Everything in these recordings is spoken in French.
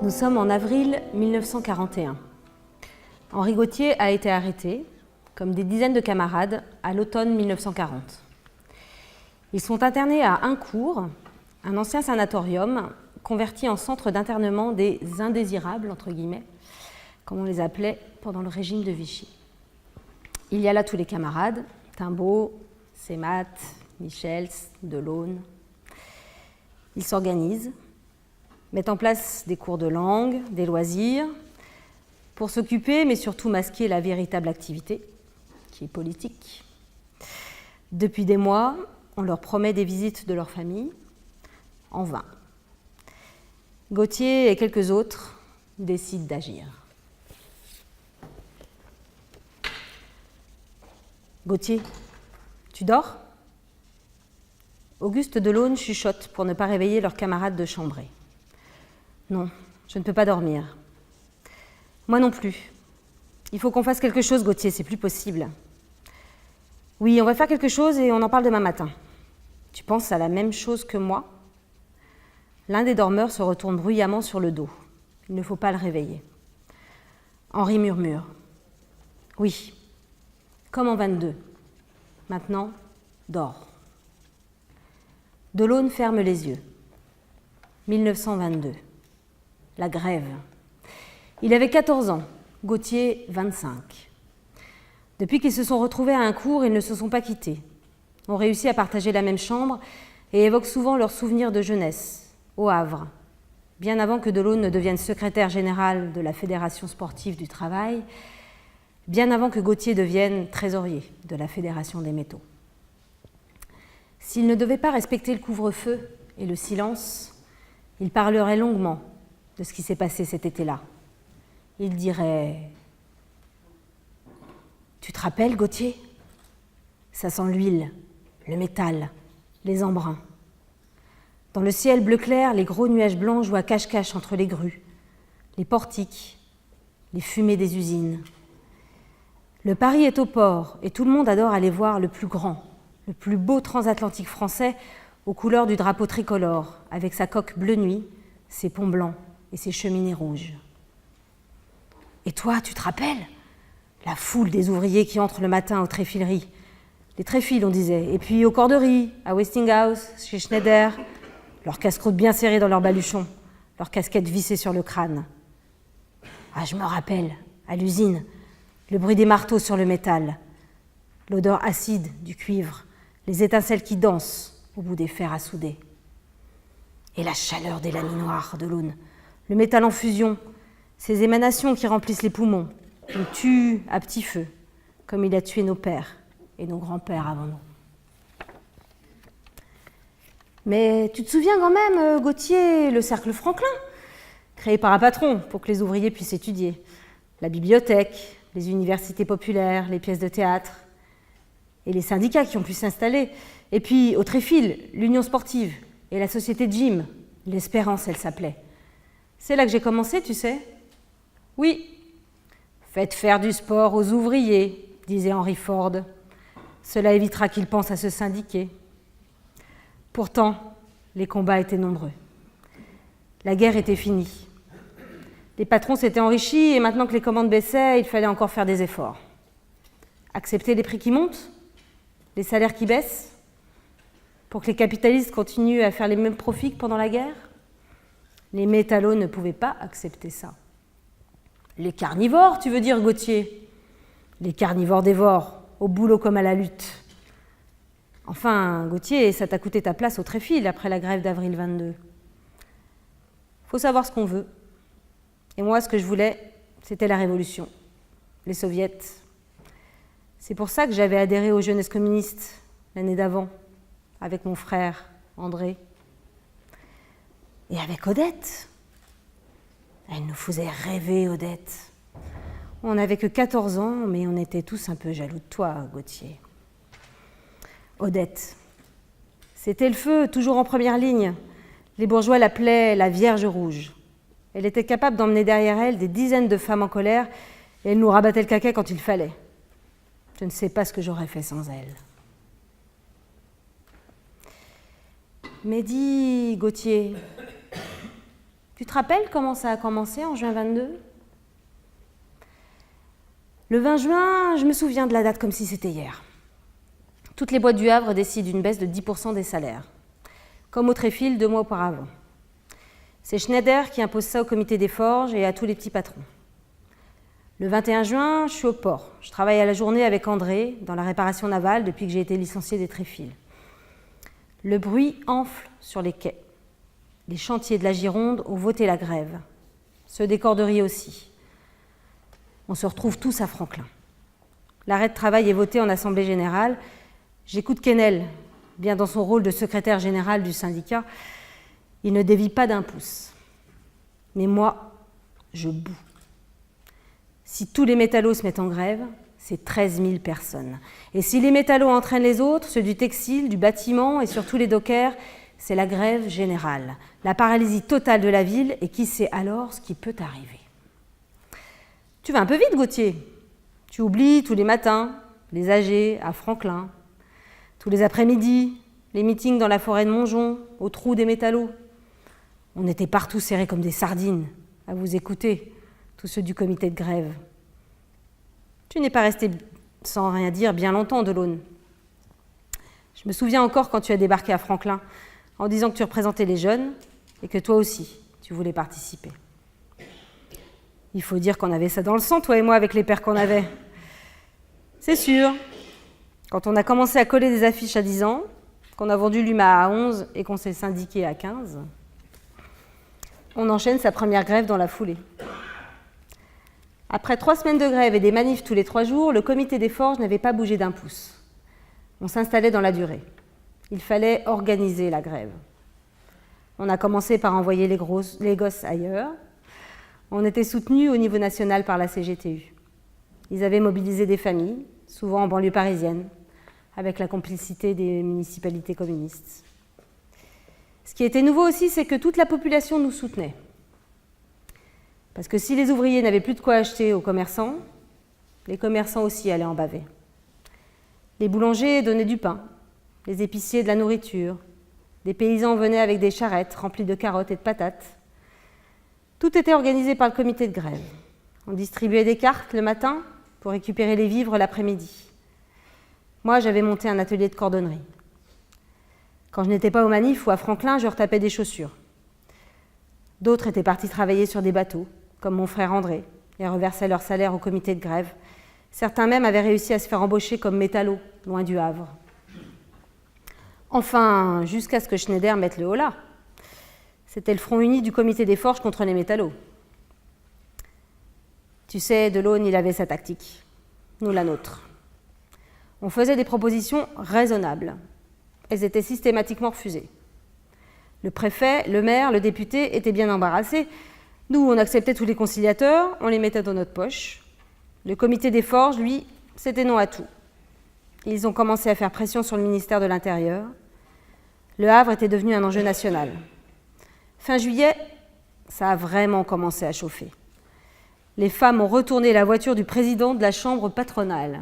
Nous sommes en avril 1941. Henri Gautier a été arrêté, comme des dizaines de camarades, à l'automne 1940. Ils sont internés à Haincourt, un ancien sanatorium converti en centre d'internement des indésirables, entre guillemets, comme on les appelait pendant le régime de Vichy. Il y a là tous les camarades, Timbaud, Sémat, Michels, Delaune. Ils s'organisent, mettent en place des cours de langue, des loisirs, pour s'occuper, mais surtout masquer la véritable activité, qui est politique. Depuis des mois, on leur promet des visites de leur famille, en vain. Gautier et quelques autres décident d'agir. Gautier, tu dors ? Auguste Delaune chuchote pour ne pas réveiller leurs camarades de chambrée. Non, je ne peux pas dormir. Moi non plus. Il faut qu'on fasse quelque chose, Gautier, c'est plus possible. Oui, on va faire quelque chose et on en parle demain matin. Tu penses à la même chose que moi ? L'un des dormeurs se retourne bruyamment sur le dos. Il ne faut pas le réveiller. Henri murmure. Oui, comme en 22. Maintenant, dors. Delaune ferme les yeux. 1922. La grève. Il avait 14 ans, Gautier 25. Depuis qu'ils se sont retrouvés à Haincourt, ils ne se sont pas quittés. Ont réussi à partager la même chambre et évoquent souvent leurs souvenirs de jeunesse, au Havre, bien avant que Delaune ne devienne secrétaire général de la Fédération sportive du travail, bien avant que Gautier devienne trésorier de la Fédération des métaux. S'ils ne devaient pas respecter le couvre-feu et le silence, ils parleraient longuement de ce qui s'est passé cet été-là. Ils diraient « Tu te rappelles, Gautier ? Ça sent l'huile, le métal, les embruns. Dans le ciel bleu clair, les gros nuages blancs jouent à cache-cache entre les grues, les portiques, les fumées des usines. Le Paris est au port et tout le monde adore aller voir le plus grand, le plus beau transatlantique français aux couleurs du drapeau tricolore, avec sa coque bleu nuit, ses ponts blancs et ses cheminées rouges. Et toi, tu te rappelles ? La foule des ouvriers qui entrent le matin aux tréfileries. Les tréfiles, on disait. Et puis aux corderies, à Westinghouse, chez Schneider, leurs casse-croûtes bien serrées dans leurs baluchons, leurs casquettes vissées sur le crâne. Ah, je me rappelle, à l'usine, le bruit des marteaux sur le métal, l'odeur acide du cuivre, les étincelles qui dansent au bout des fers à souder. Et la chaleur des laminoirs de l'aune, le métal en fusion, ces émanations qui remplissent les poumons, nous tuent à petit feu, comme il a tué nos pères et nos grands-pères avant nous. Mais tu te souviens quand même, Gautier, le cercle Franklin, créé par un patron pour que les ouvriers puissent étudier, la bibliothèque, les universités populaires, les pièces de théâtre, et les syndicats qui ont pu s'installer, et puis au Tréfil, l'Union sportive, et la société de gym, l'Espérance, elle s'appelait. C'est là que j'ai commencé, tu sais. Oui, faites faire du sport aux ouvriers, disait Henry Ford. Cela évitera qu'ils pensent à se syndiquer. Pourtant, les combats étaient nombreux. La guerre était finie. Les patrons s'étaient enrichis et maintenant que les commandes baissaient, il fallait encore faire des efforts. Accepter les prix qui montent, les salaires qui baissent, pour que les capitalistes continuent à faire les mêmes profits que pendant la guerre. Les métallos ne pouvaient pas accepter ça. Les carnivores, tu veux dire, Gautier ? Les carnivores dévorent, au boulot comme à la lutte. Enfin, Gautier, ça t'a coûté ta place au Tréfil après la grève d'avril 22. Faut savoir ce qu'on veut. Et moi, ce que je voulais, c'était la révolution, les soviets. C'est pour ça que j'avais adhéré aux Jeunesses communistes l'année d'avant, avec mon frère André. Et avec Odette. Elle nous faisait rêver, Odette. On n'avait que 14 ans, mais on était tous un peu jaloux de toi, Gautier. Odette. C'était le feu, toujours en première ligne. Les bourgeois l'appelaient la Vierge Rouge. Elle était capable d'emmener derrière elle des dizaines de femmes en colère et elle nous rabattait le caquet quand il fallait. Je ne sais pas ce que j'aurais fait sans elle. Mais dis, Gautier, Tu te rappelles comment ça a commencé en juin 22 ? Le 20 juin, je me souviens de la date comme si c'était hier. Toutes les boîtes du Havre décident une baisse de 10% des salaires, comme au Tréfil 2 mois auparavant. C'est Schneider qui impose ça au comité des forges et à tous les petits patrons. Le 21 juin, je suis au port. Je travaille à la journée avec André dans la réparation navale depuis que j'ai été licenciée des Tréfils. Le bruit enfle sur les quais. Les chantiers de la Gironde ont voté la grève. Ceux des corderies aussi. On se retrouve tous à Franklin. L'arrêt de travail est voté en assemblée générale. J'écoute Quesnel, bien dans son rôle de secrétaire général du syndicat. Il ne dévie pas d'un pouce. Mais moi, je boue. Si tous les métallos se mettent en grève, c'est 13 000 personnes. Et si les métallos entraînent les autres, ceux du textile, du bâtiment et surtout les dockers, c'est la grève générale, la paralysie totale de la ville, et qui sait alors ce qui peut arriver. Tu vas un peu vite, Gauthier. Tu oublies tous les matins, les AG à Franklin, tous les après-midi, les meetings dans la forêt de Montjon, au trou des métallos. On était partout serrés comme des sardines, à vous écouter, tous ceux du comité de grève. Tu n'es pas resté sans rien dire bien longtemps, Delaune. Je me souviens encore quand tu as débarqué à Franklin, en disant que tu représentais les jeunes et que toi aussi, tu voulais participer. Il faut dire qu'on avait ça dans le sang, toi et moi, avec les pères qu'on avait. C'est sûr. Quand on a commencé à coller des affiches à 10 ans, qu'on a vendu l'UMA à 11 et qu'on s'est syndiqué à 15, on enchaîne sa première grève dans la foulée. Après 3 semaines de grève et des manifs tous les 3 jours, le comité des forges n'avait pas bougé d'un pouce. On s'installait dans la durée. Il fallait organiser la grève. On a commencé par envoyer les gosses ailleurs. On était soutenus au niveau national par la CGTU. Ils avaient mobilisé des familles, souvent en banlieue parisienne, avec la complicité des municipalités communistes. Ce qui était nouveau aussi, c'est que toute la population nous soutenait. Parce que si les ouvriers n'avaient plus de quoi acheter aux commerçants, les commerçants aussi allaient en baver. Les boulangers donnaient du pain, les épiciers de la nourriture, des paysans venaient avec des charrettes remplies de carottes et de patates. Tout était organisé par le comité de grève. On distribuait des cartes le matin pour récupérer les vivres l'après-midi. Moi, j'avais monté un atelier de cordonnerie. Quand je n'étais pas au manif ou à Franklin, je retapais des chaussures. D'autres étaient partis travailler sur des bateaux, comme mon frère André, et reversaient leur salaire au comité de grève. Certains même avaient réussi à se faire embaucher comme métallos, loin du Havre. Enfin, jusqu'à ce que Schneider mette le holà. C'était le front uni du comité des forges contre les métallos. Tu sais, Delaune, il avait sa tactique, nous la nôtre. On faisait des propositions raisonnables. Elles étaient systématiquement refusées. Le préfet, le maire, le député étaient bien embarrassés. Nous, on acceptait tous les conciliateurs, on les mettait dans notre poche. Le comité des forges, lui, c'était non à tout. Ils ont commencé à faire pression sur le ministère de l'Intérieur. Le Havre était devenu un enjeu national. Fin juillet, ça a vraiment commencé à chauffer. Les femmes ont retourné la voiture du président de la chambre patronale.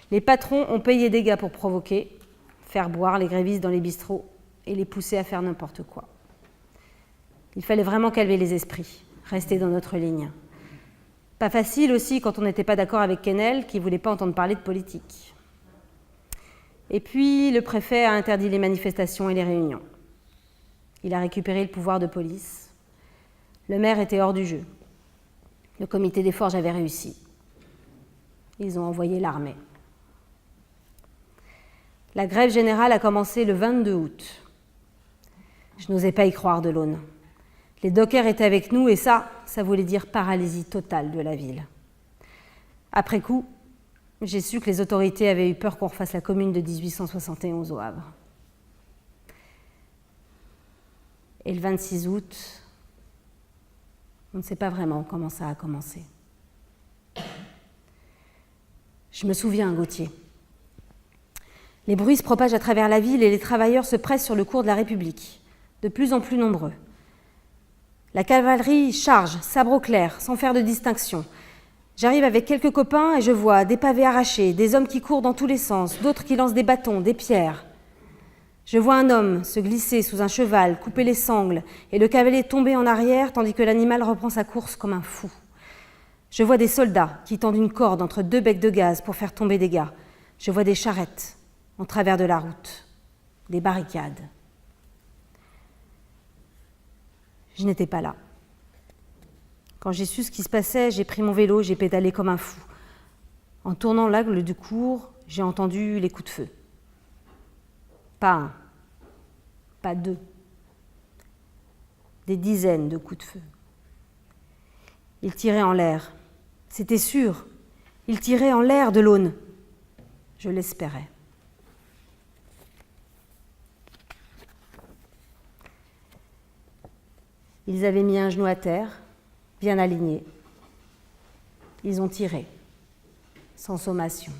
Les patrons ont payé des gars pour provoquer, faire boire les grévistes dans les bistrots et les pousser à faire n'importe quoi. Il fallait vraiment calmer les esprits, rester dans notre ligne. Pas facile aussi quand on n'était pas d'accord avec Quesnel, qui ne voulait pas entendre parler de politique. Et puis, le préfet a interdit les manifestations et les réunions. Il a récupéré le pouvoir de police. Le maire était hors du jeu. Le comité des forges avait réussi. Ils ont envoyé l'armée. La grève générale a commencé le 22 août. Je n'osais pas y croire, Delaune. Les dockers étaient avec nous et ça voulait dire paralysie totale de la ville. Après coup, j'ai su que les autorités avaient eu peur qu'on refasse la commune de 1871 au Havre. Et le 26 août, on ne sait pas vraiment comment ça a commencé. Je me souviens, Gauthier. Les bruits se propagent à travers la ville et les travailleurs se pressent sur le cours de la République, de plus en plus nombreux. La cavalerie charge, sabre au clair, sans faire de distinction. J'arrive avec quelques copains et je vois des pavés arrachés, des hommes qui courent dans tous les sens, d'autres qui lancent des bâtons, des pierres. Je vois un homme se glisser sous un cheval, couper les sangles, et le cavalier tomber en arrière tandis que l'animal reprend sa course comme un fou. Je vois des soldats qui tendent une corde entre deux becs de gaz pour faire tomber des gars. Je vois des charrettes en travers de la route, des barricades. Je n'étais pas là. Quand j'ai su ce qui se passait, j'ai pris mon vélo, j'ai pédalé comme un fou. En tournant l'angle du cours, j'ai entendu les coups de feu. Pas un, pas deux, des dizaines de coups de feu. Ils tiraient en l'air, c'était sûr, ils tiraient en l'air de l'Aune. Je l'espérais. Ils avaient mis un genou à terre, bien aligné. Ils ont tiré, sans sommation.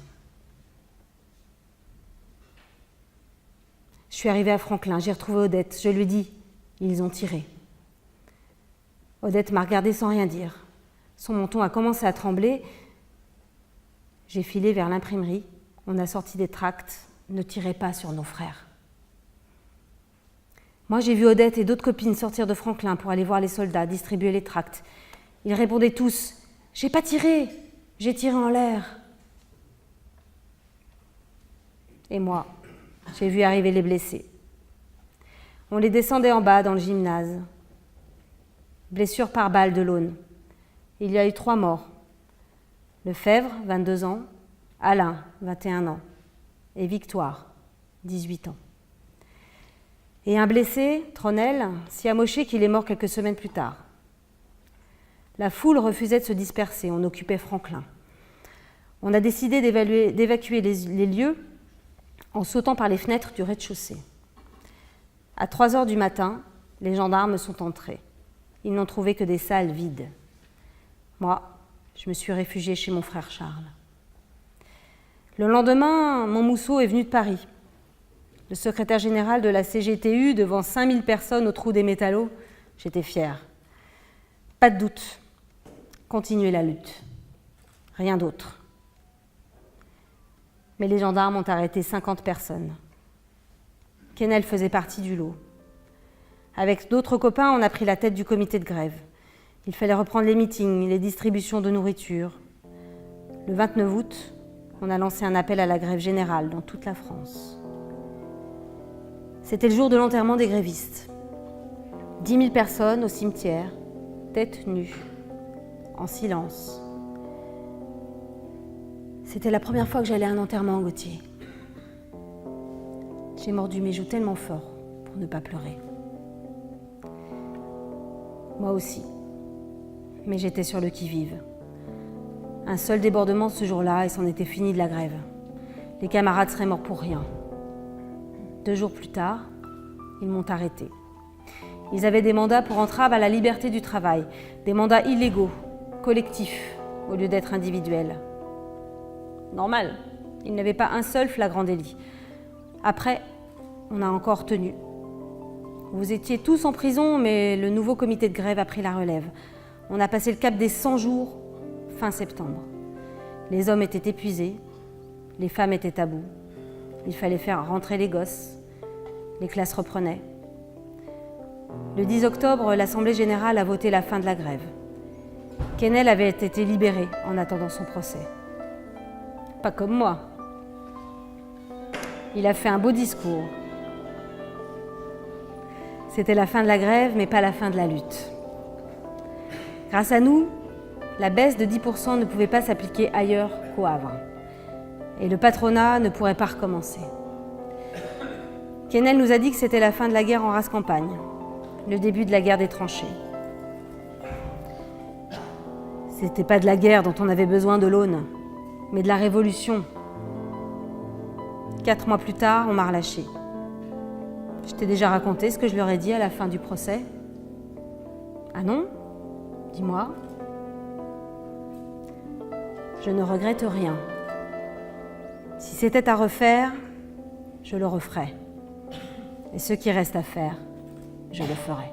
Je suis arrivée à Franklin, j'ai retrouvé Odette. Je lui ai dit, ils ont tiré. Odette m'a regardée sans rien dire. Son menton a commencé à trembler. J'ai filé vers l'imprimerie. On a sorti des tracts. Ne tirez pas sur nos frères. Moi, j'ai vu Odette et d'autres copines sortir de Franklin pour aller voir les soldats, distribuer les tracts. Ils répondaient tous, « J'ai pas tiré, j'ai tiré en l'air. » Et moi, j'ai vu arriver les blessés. On les descendait en bas dans le gymnase. Blessure par balle de l'Aune. Il y a eu 3 morts. Lefebvre, 22 ans, Alain, 21 ans, et Victoire, 18 ans. Et un blessé, Tronel, si amoché qu'il est mort quelques semaines plus tard. La foule refusait de se disperser, on occupait Franklin. On a décidé d'évacuer les lieux en sautant par les fenêtres du rez-de-chaussée. À 3 heures du matin, les gendarmes sont entrés. Ils n'ont trouvé que des salles vides. Moi, je me suis réfugiée chez mon frère Charles. Le lendemain, Montmousseau est venu de Paris. Le secrétaire général de la CGTU devant 5000 personnes au trou des métallos, j'étais fière. Pas de doute, continuer la lutte. Rien d'autre. Mais les gendarmes ont arrêté 50 personnes. Quesnel faisait partie du lot. Avec d'autres copains, on a pris la tête du comité de grève. Il fallait reprendre les meetings, les distributions de nourriture. Le 29 août, on a lancé un appel à la grève générale dans toute la France. C'était le jour de l'enterrement des grévistes. 10 000 personnes au cimetière, tête nue, en silence. C'était la première fois que j'allais à un enterrement, Gauthier. J'ai mordu mes joues tellement fort pour ne pas pleurer. Moi aussi, mais j'étais sur le qui-vive. Un seul débordement ce jour-là et c'en était fini de la grève. Les camarades seraient morts pour rien. 2 jours plus tard, ils m'ont arrêté. Ils avaient des mandats pour entrave à la liberté du travail, des mandats illégaux, collectifs, au lieu d'être individuels. Normal, ils n'avaient pas un seul flagrant délit. Après, on a encore tenu. Vous étiez tous en prison, mais le nouveau comité de grève a pris la relève. On a passé le cap des 100 jours, fin septembre. Les hommes étaient épuisés, les femmes étaient à bout. Il fallait faire rentrer les gosses. Les classes reprenaient. Le 10 octobre, l'Assemblée générale a voté la fin de la grève. Quesnel avait été libéré en attendant son procès. Pas comme moi. Il a fait un beau discours. C'était la fin de la grève, mais pas la fin de la lutte. Grâce à nous, la baisse de 10% ne pouvait pas s'appliquer ailleurs qu'au Havre. Et le patronat ne pourrait pas recommencer. Quesnel nous a dit que c'était la fin de la guerre en rase campagne, le début de la guerre des tranchées. C'était pas de la guerre dont on avait besoin de l'Aune, mais de la révolution. 4 mois plus tard, on m'a relâché. Je t'ai déjà raconté ce que je leur ai dit à la fin du procès. Ah non? Dis-moi. Je ne regrette rien. Si c'était à refaire, je le referais. Et ce qui reste à faire, je le ferai.